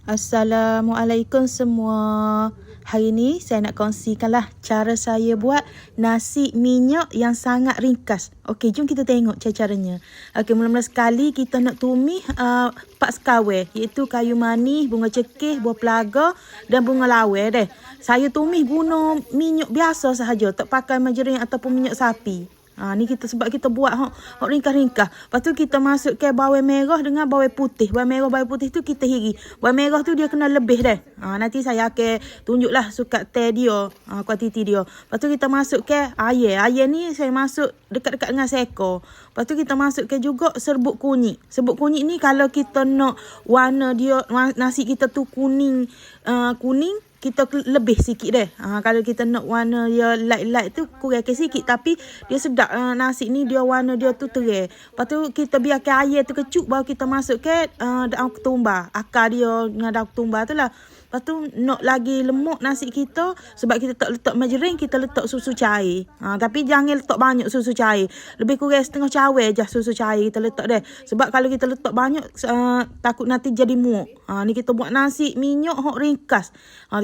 Assalamualaikum semua. Hari ni saya nak kongsikanlah cara saya buat nasi minyak yang sangat ringkas. Okey, jom kita tengok caranya. Okey, mula-mula sekali kita nak tumis 4 sekawai, iaitu kayu manis, bunga cekih, buah pelaga dan bunga lawar deh. Saya tumis guna minyak biasa sahaja, tak pakai margarin ataupun minyak sapi. Ni kita sebab kita buat hok ringkas-ringkas. Lepas tu kita masukkan bawang merah dengan bawang putih. Bawang putih tu kita hiri. Bawang merah tu dia kena lebih dah. Nanti saya akan tunjuklah sukat teh dia, kuantiti dia. Lepas tu kita masukkan air. Air ni saya masuk dekat-dekat dengan seekor. Lepas tu kita masukkan juga serbuk kunyit. Serbuk kunyit ni kalau kita nak warna dia, nasi kita tu kuning, kita lebih sikit deh. Kalau kita nak warna dia light tu kurang sikit, tapi dia sedap. Nasi ni dia warna dia tu terang. Lepas tu kita biarkan air tu kecup, baru kita masukkan daun ketumbar. Akar dia dengan daun ketumbar tu lah. Lepas tu nak lagi lemuk nasi kita, sebab kita tak letak margarin, kita letak susu cair. Tapi jangan letak banyak susu cair. Lebih kurang setengah cawan je susu cair kita letak deh. Sebab kalau kita letak banyak, takut nanti jadi muak. Ni kita buat nasi minyak hok ringkas.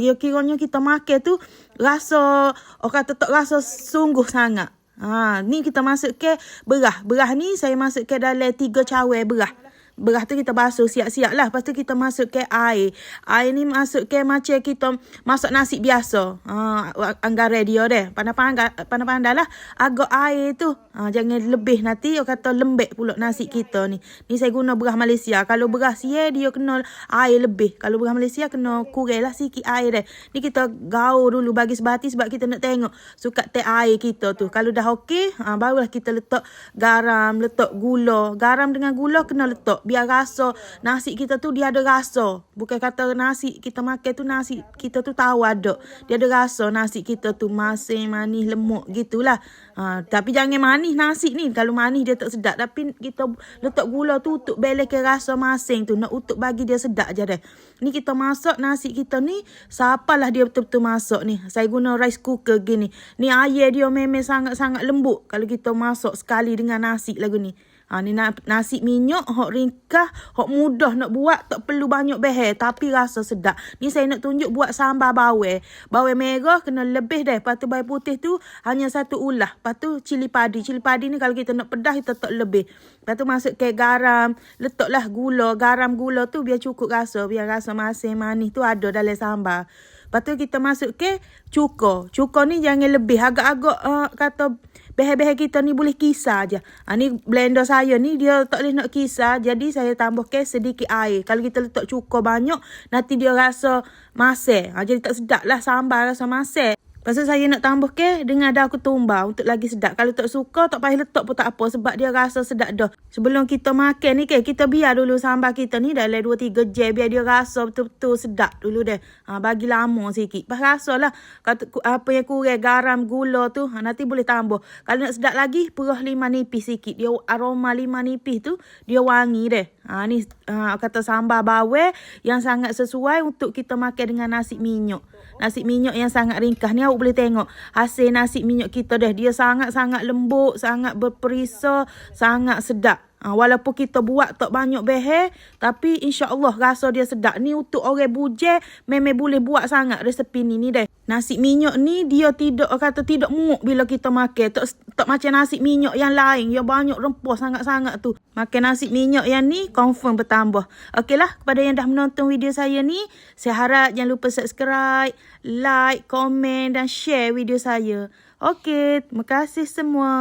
Kiranya kita makan tu rasa, orang kata tak rasa sungguh sangat. Ni kita masukkan beras. Beras ni saya masukkan dalam 3 cawan beras. Beras tu kita basuh siap-siap lah. Lepas tu kita masukkan air. Air ni masukkan macam kita masak nasi biasa. Anggaran dia deh. Pandai-pandai lah. Agak air tu. Jangan lebih, nanti orang kata lembek pula nasi kita ni. Ni saya guna beras Malaysia. Kalau beras dia kena air lebih. Kalau beras Malaysia kena kurang lah sikit air deh. Ni kita gaul dulu bagi sebati, sebab kita nak tengok sukat teh air kita tu. Kalau dah okey, barulah kita letak garam, letak gula. Garam dengan gula kena letak, biar rasa nasi kita tu dia ada rasa. Bukan kata nasi kita makan tu nasi kita tu tahu ada. Dia ada rasa nasi kita tu masin, manis, lemuk gitulah. Tapi jangan manis nasi ni. Kalau manis dia tak sedap. Tapi kita letak gula tu untuk belekkan rasa masin tu. Nak untuk bagi dia sedap je deh. Ni kita masak nasi kita ni, sapalah dia betul-betul masak ni. Saya guna rice cooker gini. Ni air dia memang sangat-sangat lembut kalau kita masak sekali dengan nasi lagu ni. Ni nasi minyak hok ringkas, hok mudah nak buat, tak perlu banyak bahan tapi rasa sedap. Ni saya nak tunjuk buat sambal bawang. Bawang merah kena lebih dah. Lepas tu bawang putih tu hanya 1 ulah. Lepas tu cili padi. Cili padi ni kalau kita nak pedas kita tak lebih. Lepas tu masuk ke garam, letaklah gula. Garam gula tu biar cukup rasa, biar rasa masin manis tu ada dalam sambal. Lepas tu kita masuk ke cuka. Cuka ni jangan lebih. Agak-agak kata bahan-bahan kita ni boleh kisar je. Ni blender saya ni dia tak boleh nak kisar. Jadi saya tambahkan sedikit air. Kalau kita letak cuka banyak, nanti dia rasa masak. Jadi tak sedap lah sambal rasa masak. Lepas tu saya nak tambahkan dengan daun ketumbar untuk lagi sedap. Kalau tak suka, tak payah letak pun tak apa. Sebab dia rasa sedap dah. Sebelum kita makan ni, kita biar dulu sambal kita ni dalam 2-3 jam. Biar dia rasa betul-betul sedap dulu dah. Bagi lama sikit. Lepas rasa lah. Apa yang kurang, garam, gula tu, nanti boleh tambah. Kalau nak sedap lagi, perah 5 nipis sikit. Dia aroma 5 nipis tu, dia wangi dah. Ni kata sambal bawang yang sangat sesuai untuk kita makan dengan nasi minyak. Nasi minyak yang sangat ringkas ni, awak boleh tengok hasil nasi minyak kita dah. Dia sangat-sangat lembut, sangat berperisa, sangat sedap. Walaupun kita buat tak banyak bahan, tapi insya-Allah rasa dia sedap. Ni untuk orang bujang memang boleh buat sangat resepi ni dah. Nasi minyak ni dia tidak muak bila kita makan. Tak macam nasi minyak yang lain yang banyak rempah sangat-sangat tu. Makan nasi minyak yang ni confirm bertambah. Okeylah, kepada yang dah menonton video saya ni, saya harap jangan lupa subscribe, like, komen dan share video saya. Okey, terima kasih semua.